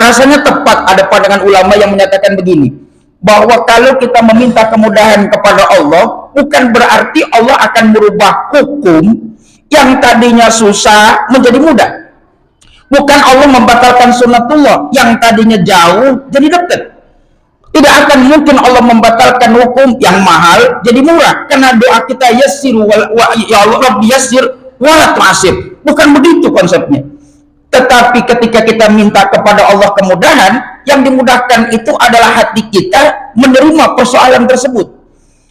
Rasanya tepat ada pandangan ulama yang menyatakan begini, bahwa kalau kita meminta kemudahan kepada Allah, bukan berarti Allah akan merubah hukum yang tadinya susah menjadi mudah. Bukan Allah membatalkan sunnatullah yang tadinya jauh jadi dekat. Tidak akan mungkin Allah membatalkan hukum yang mahal jadi murah, karena doa kita yassir ya Allah Rabbi yassir wala tu'asir. Bukan begitu konsepnya. Tetapi ketika kita minta kepada Allah kemudahan, yang dimudahkan itu adalah hati kita menerima persoalan tersebut,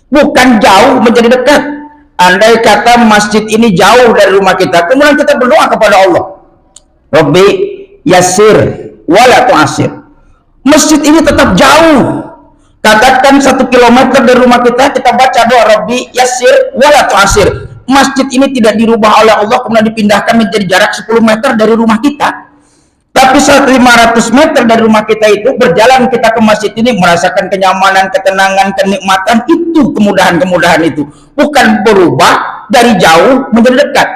bukan jauh menjadi dekat. Andai kata masjid ini jauh dari rumah kita, kemudian kita berdoa kepada Allah, Rabbi yassir wala tu'asir. Masjid ini tetap jauh, katakan 1 kilometer dari rumah kita, kita baca doa Rabbi yassir wala tu'asir. Masjid ini tidak dirubah oleh Allah kemudian dipindahkan menjadi jarak 10 meter dari rumah kita, tapi 500 meter dari rumah kita itu berjalan kita ke masjid ini, merasakan kenyamanan, ketenangan, kenikmatan. Itu kemudahan-kemudahan itu, bukan berubah dari jauh menjadi dekat.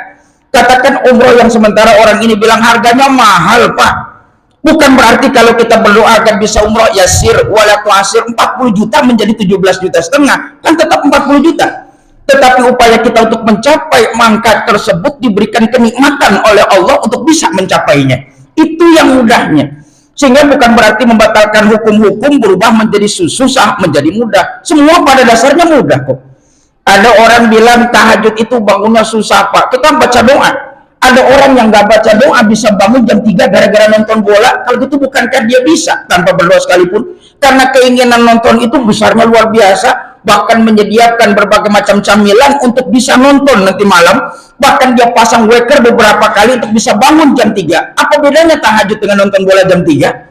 Katakan umroh yang sementara orang ini bilang harganya mahal Pak, bukan berarti kalau kita berdoa akan bisa umroh yassir wala tu'asir 40 juta menjadi 17,5 juta, kan tetap 40 juta. Tetapi upaya kita untuk mencapai mangkat tersebut diberikan kenikmatan oleh Allah untuk bisa mencapainya. Itu yang mudahnya. Sehingga bukan berarti membatalkan hukum-hukum berubah menjadi susah menjadi mudah. Semua pada dasarnya mudah kok. Ada orang bilang tahajud itu bangunnya susah Pak, kita baca doa. Ada orang yang nggak baca doa bisa bangun jam 3 gara-gara nonton bola. Kalau gitu bukankah dia bisa tanpa berdoa sekalipun? Karena keinginan nonton itu besarnya luar biasa, bahkan menyediakan berbagai macam camilan untuk bisa nonton nanti malam. Bahkan dia pasang waker beberapa kali untuk bisa bangun jam 3. Apa bedanya tahajud dengan nonton bola jam 3?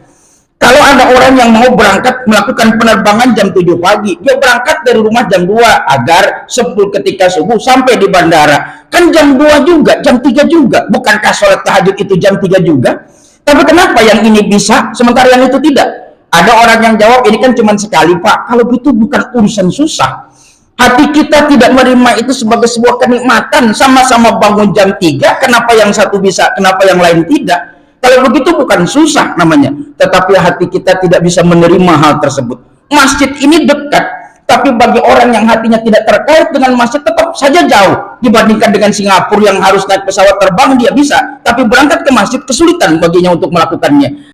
Kalau ada orang yang mau berangkat melakukan penerbangan jam 7 pagi, dia berangkat dari rumah jam 2 agar sebelum ketika subuh sampai di bandara. Kan jam 2 juga, jam 3 juga. Bukankah sholat tahajud itu jam 3 juga? Tapi kenapa yang ini bisa sementara yang itu tidak? Ada orang yang jawab, ini kan cuma sekali Pak. Kalau itu bukan urusan susah. Hati kita tidak menerima itu sebagai sebuah kenikmatan. Sama-sama bangun jam 3, kenapa yang satu bisa, kenapa yang lain tidak? Kalau begitu bukan susah namanya. Tetapi hati kita tidak bisa menerima hal tersebut. Masjid ini dekat, tapi bagi orang yang hatinya tidak terkait dengan masjid tetap saja jauh. Dibandingkan dengan Singapura yang harus naik pesawat terbang dia bisa, tapi berangkat ke masjid kesulitan baginya untuk melakukannya.